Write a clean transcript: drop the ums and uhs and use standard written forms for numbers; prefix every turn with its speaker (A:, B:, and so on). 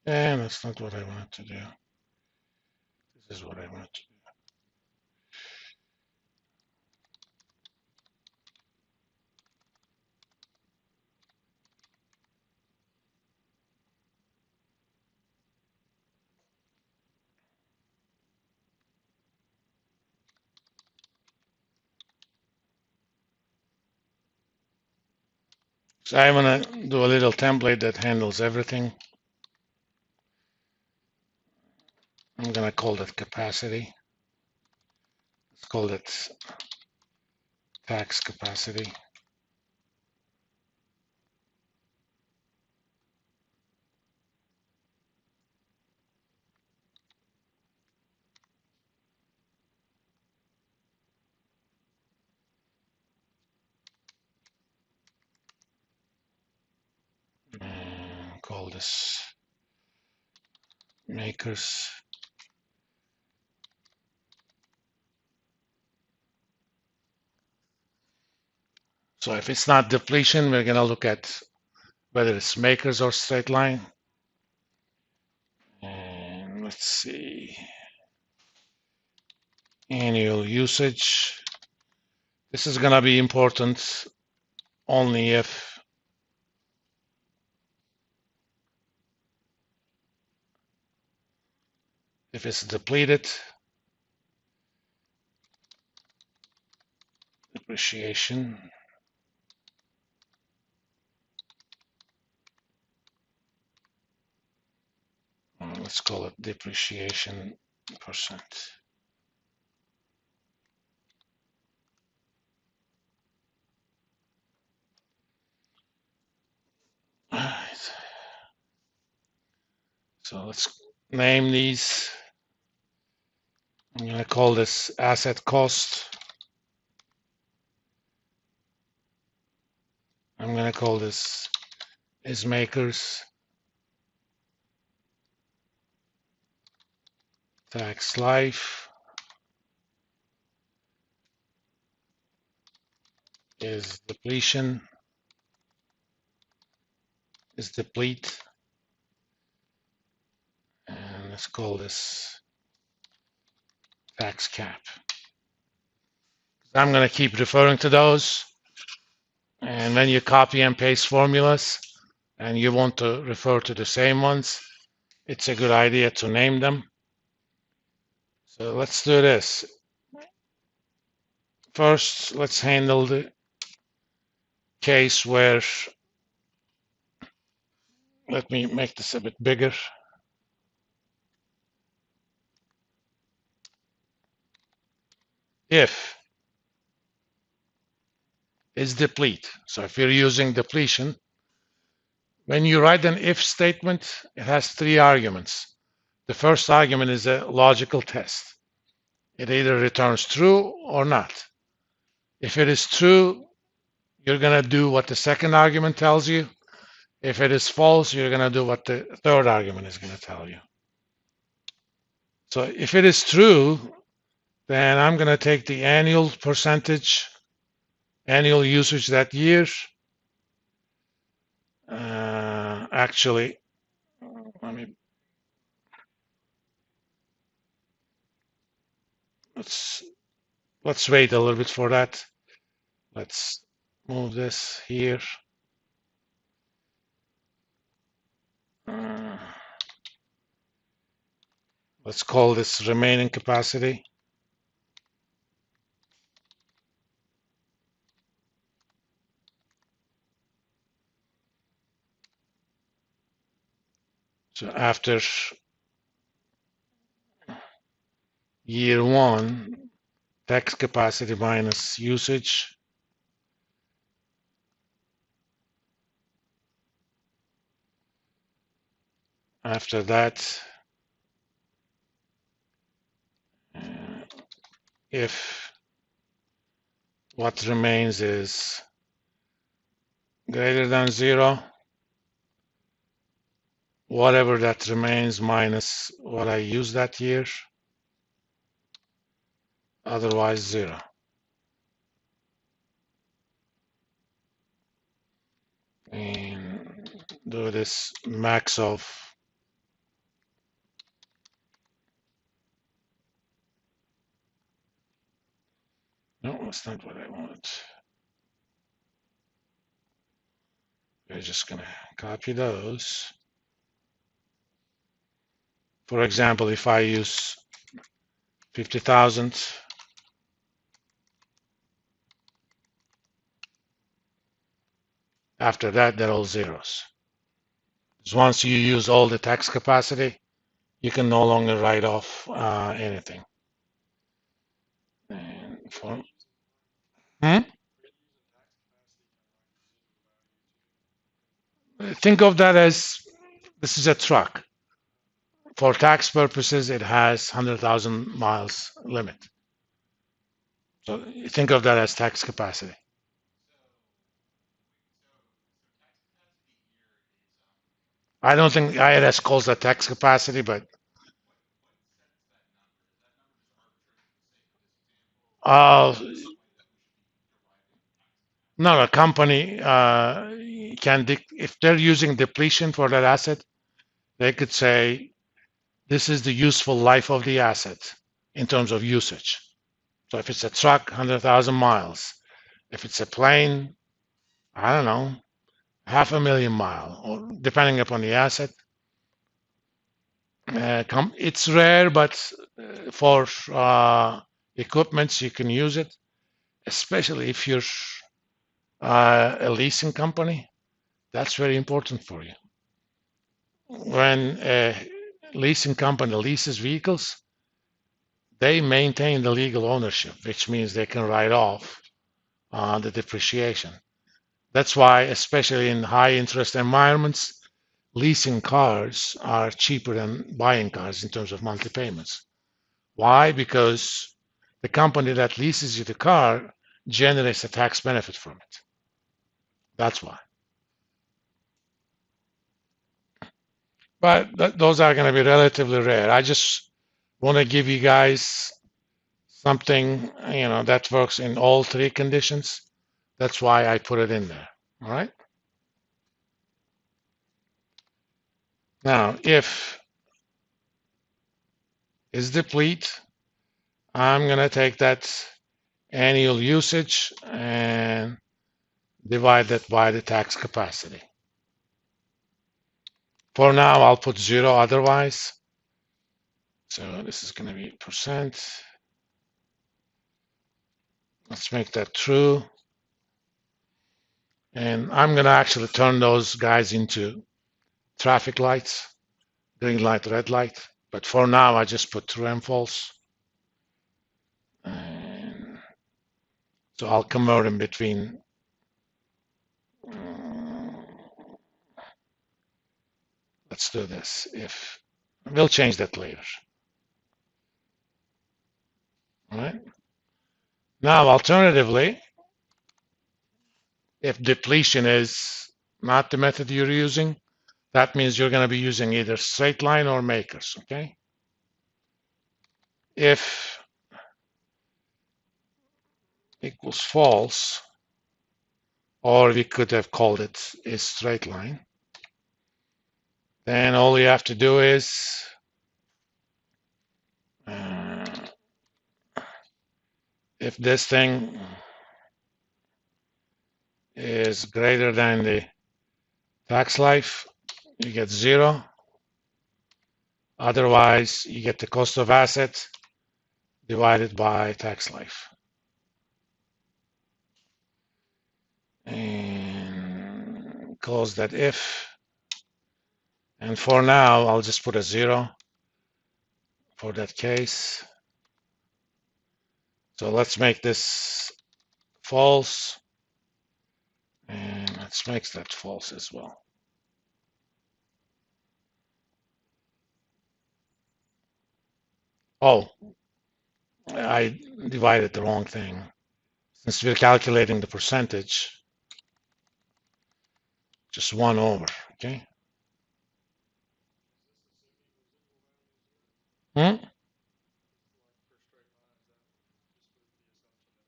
A: And that's not what I wanted to do. This is what I want to do. So I want to do a little template that handles everything. I'm going to call that capacity. Let's call it tax capacity. And call this makers. So if it's not depletion, we're going to look at whether it's makers or straight line. And let's see. Annual usage. This is going to be important only if it's depleted. Depreciation. Let's call it depreciation percent. All right. So let's name these. I'm going to call this asset cost. I'm going to call this is makers. Tax life is depletion, is deplete. And let's call this tax cap. I'm going to keep referring to those. And when you copy and paste formulas and you want to refer to the same ones, it's a good idea to name them. So let's do this. First, let's handle the case where, let me make this a bit bigger. If is deplete. So if you're using depletion, when you write an if statement, it has three arguments. The first argument is a logical test. It either returns true or not. If it is true, you're going to do what the second argument tells you. If it is false, you're going to do what the third argument is going to tell you. So if it is true, then I'm going to take the annual percentage, annual usage that year. Actually, let me let's wait a little bit for that. Let's move this here. Let's call this remaining capacity. So after year one, tax capacity minus usage. After that, if what remains is greater than zero, whatever that remains minus what I used that year, otherwise zero. And do this max of No, that's not what I want. We're just going to copy those. For example, if I use 50,000, after that, they're all zeros. So once you use all the tax capacity, you can no longer write off anything. And for, think of that as this is a truck. For tax purposes, it has 100,000 miles limit. So think of that as tax capacity. I don't think IRS calls that tax capacity, but uh, no, a company can, if they're using depletion for that asset, they could say this is the useful life of the asset in terms of usage. So if it's a truck, 100,000 miles. If it's a plane, I don't know, 500,000 miles, or depending upon the asset. It's rare, but for equipments, you can use it, especially if you're a leasing company. That's very important for you. When a leasing company leases vehicles, they maintain the legal ownership, which means they can write off the depreciation. That's why, especially in high interest environments, leasing cars are cheaper than buying cars in terms of monthly payments. Why? Because the company that leases you the car generates a tax benefit from it. That's why. But those are going to be relatively rare. I just want to give you guys something, that works in all three conditions. That's why I put it in there. All right. Now, if is deplete, I'm going to take that annual usage and divide that by the tax capacity. For now, I'll put 0 otherwise. So this is going to be percent. Let's make that true. And I'm going to actually turn those guys into traffic lights, green light, red light. But for now, I just put true and false. And so I'll convert in between. Let's do this. If we'll change that later. All right. Now, alternatively, if depletion is not the method you're using, that means you're going to be using either straight line or makers, okay? If equals false, or we could have called it a straight line, then all you have to do is if this thing is greater than the tax life, you get 0. Otherwise, you get the cost of asset divided by tax life. And close that if. And for now, I'll just put a 0 for that case. So let's make this false. And let's make that false as well. Oh, I divided the wrong thing. Since we're calculating the percentage, just 1 over, okay?